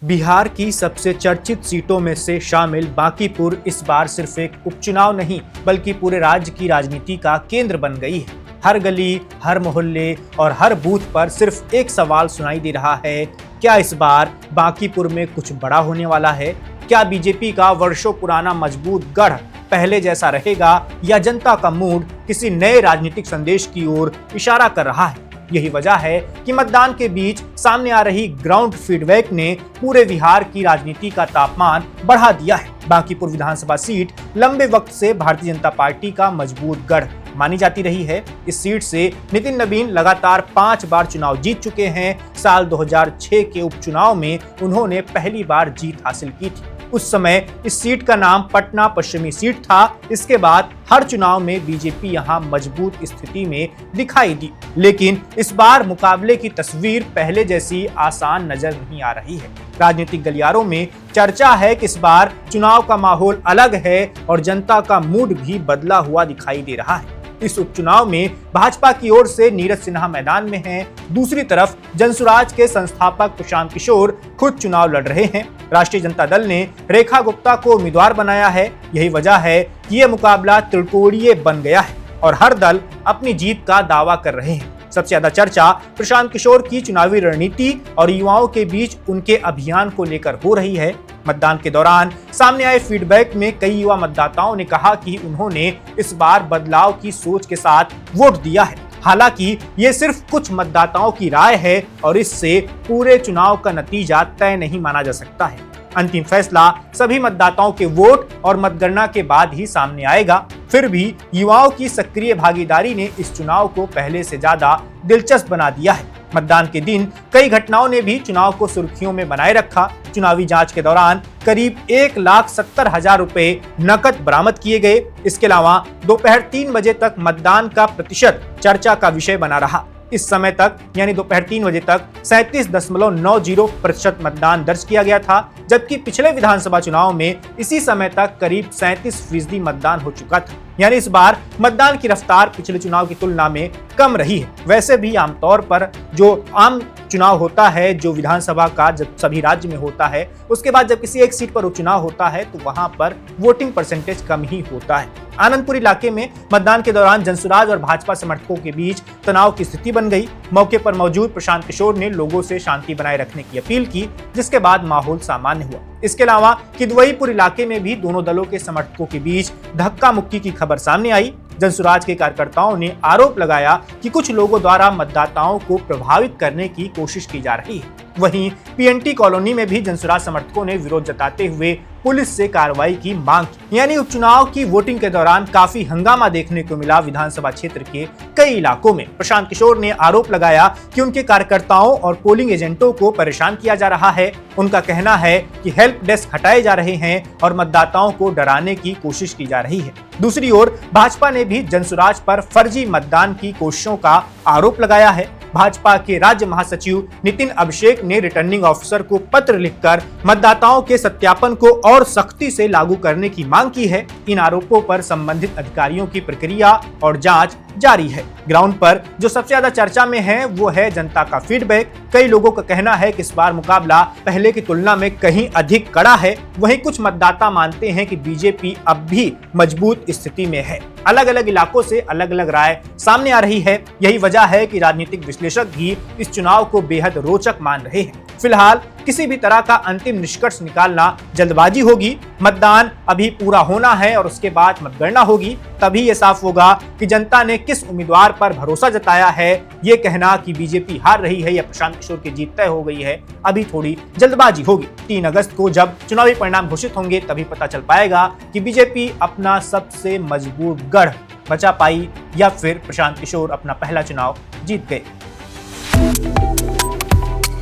बिहार की सबसे चर्चित सीटों में से शामिल बांकीपुर इस बार सिर्फ एक उपचुनाव नहीं बल्कि पूरे राज्य की राजनीति का केंद्र बन गई है। हर गली, हर मोहल्ले और हर बूथ पर सिर्फ एक सवाल सुनाई दे रहा है, क्या इस बार बांकीपुर में कुछ बड़ा होने वाला है? क्या बीजेपी का वर्षों पुराना मजबूत गढ़ पहले जैसा रहेगा या जनता का मूड किसी नए राजनीतिक संदेश की ओर इशारा कर रहा है? यही वजह है कि मतदान के बीच सामने आ रही ग्राउंड फीडबैक ने पूरे बिहार की राजनीति का तापमान बढ़ा दिया है। बांकीपुर विधानसभा सीट लंबे वक्त से भारतीय जनता पार्टी का मजबूत गढ़ मानी जाती रही है। इस सीट से नितिन नवीन लगातार 5 बार चुनाव जीत चुके हैं। साल 2006 के उपचुनाव में उन्होंने पहली बार जीत हासिल की थी। उस समय इस सीट का नाम पटना पश्चिमी सीट था। इसके बाद हर चुनाव में बीजेपी यहां मजबूत स्थिति में दिखाई दी, लेकिन इस बार मुकाबले की तस्वीर पहले जैसी आसान नजर नहीं आ रही है। राजनीतिक गलियारों में चर्चा है कि इस बार चुनाव का माहौल अलग है और जनता का मूड भी बदला हुआ दिखाई दे रहा है। इस उपचुनाव में भाजपा की ओर से नीरज सिन्हा मैदान में हैं। दूसरी तरफ जनसुराज के संस्थापक प्रशांत किशोर खुद चुनाव लड़ रहे हैं। राष्ट्रीय जनता दल ने रेखा गुप्ता को उम्मीदवार बनाया है। यही वजह है कि यह मुकाबला त्रिकोणीय बन गया है और हर दल अपनी जीत का दावा कर रहे हैं। सबसे ज्यादा चर्चा प्रशांत किशोर की चुनावी रणनीति और युवाओं के बीच उनके अभियान को लेकर हो रही है। मतदान के दौरान सामने आए फीडबैक में कई युवा मतदाताओं ने कहा कि उन्होंने इस बार बदलाव की सोच के साथ वोट दिया है। हालांकि ये सिर्फ कुछ मतदाताओं की राय है और इससे पूरे चुनाव का नतीजा तय नहीं माना जा सकता है। अंतिम फैसला सभी मतदाताओं के वोट और मतगणना के बाद ही सामने आएगा। फिर भी युवाओं की सक्रिय भागीदारी ने इस चुनाव को पहले से ज्यादा दिलचस्प बना दिया है। मतदान के दिन कई घटनाओं ने भी चुनाव को सुर्खियों में बनाए रखा। चुनावी जांच के दौरान करीब 1,70,000 रुपए नकद बरामद किए गए। इसके अलावा दोपहर 3 बजे तक मतदान का प्रतिशत चर्चा का विषय बना रहा। इस समय तक यानी दोपहर 3 बजे तक 37.90% मतदान दर्ज किया गया था, जबकि पिछले विधानसभा चुनाव में इसी समय तक करीब 37% मतदान हो चुका था। यानी इस बार मतदान की रफ्तार पिछले चुनाव की तुलना में कम रही है। वैसे भी आमतौर पर जो आम चुनाव होता है, जो विधानसभा का जब सभी राज्य में होता है, उसके बाद जब किसी एक सीट पर उपचुनाव होता है तो वहां पर वोटिंग परसेंटेज कम ही होता है। आनंदपुर इलाके में मतदान के दौरान जनसुराज और भाजपा समर्थकों के बीच तनाव की स्थिति बन गई। मौके पर मौजूद प्रशांत किशोर ने लोगों से शांति बनाए रखने की अपील की, जिसके बाद माहौल सामान्य हुआ। इसके अलावा किदवईपुर इलाके में भी दोनों दलों के समर्थकों के बीच धक्का मुक्की की खबर सामने आई। जनसुराज के कार्यकर्ताओं ने आरोप लगाया कि कुछ लोगों द्वारा मतदाताओं को प्रभावित करने की कोशिश की जा रही है। वहीं पीएनटी कॉलोनी में भी जनसुराज समर्थकों ने विरोध जताते हुए पुलिस से कार्रवाई की मांग की। यानी उपचुनाव की वोटिंग के दौरान काफी हंगामा देखने को मिला विधानसभा क्षेत्र के कई इलाकों में। प्रशांत किशोर ने आरोप लगाया कि उनके कार्यकर्ताओं और पोलिंग एजेंटों को परेशान किया जा रहा है। उनका कहना है कि हेल्प डेस्क हटाए जा रहे हैं और मतदाताओं को डराने की कोशिश की जा रही है। दूसरी ओर भाजपा ने भी जनसुराज पर फर्जी मतदान की कोशिशों का आरोप लगाया है। भाजपा के राज्य महासचिव नितिन अभिषेक ने रिटर्निंग ऑफिसर को पत्र लिखकर मतदाताओं के सत्यापन को और सख्ती से लागू करने की मांग की है। इन आरोपों पर संबंधित अधिकारियों की प्रक्रिया और जांच जारी है। ग्राउंड पर जो सबसे ज्यादा चर्चा में है वो है जनता का फीडबैक। कई लोगों का कहना है कि इस बार मुकाबला पहले की तुलना में कहीं अधिक कड़ा है। वहीं कुछ मतदाता मानते हैं कि बीजेपी अब भी मजबूत स्थिति में है। अलग अलग इलाकों से अलग अलग राय सामने आ रही है। यही वजह है कि राजनीतिक विश्लेषक भी इस चुनाव को बेहद रोचक मान रहे हैं। फिलहाल किसी भी तरह का अंतिम निष्कर्ष निकालना जल्दबाजी होगी। मतदान अभी पूरा होना है और उसके बाद मतगणना होगी, तभी ये साफ होगा कि जनता ने किस उम्मीदवार पर भरोसा जताया है। ये कहना कि बीजेपी हार रही है या प्रशांत किशोर की जीत तय हो गई है, अभी थोड़ी जल्दबाजी होगी। 3 अगस्त को जब चुनावी परिणाम घोषित होंगे तभी पता चल पाएगा कि बीजेपी अपना सबसे मजबूत गढ़ बचा पाई या फिर प्रशांत किशोर अपना पहला चुनाव जीत गए।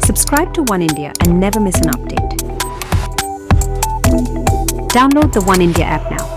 Subscribe to One India and never miss an update. Download the One India app now.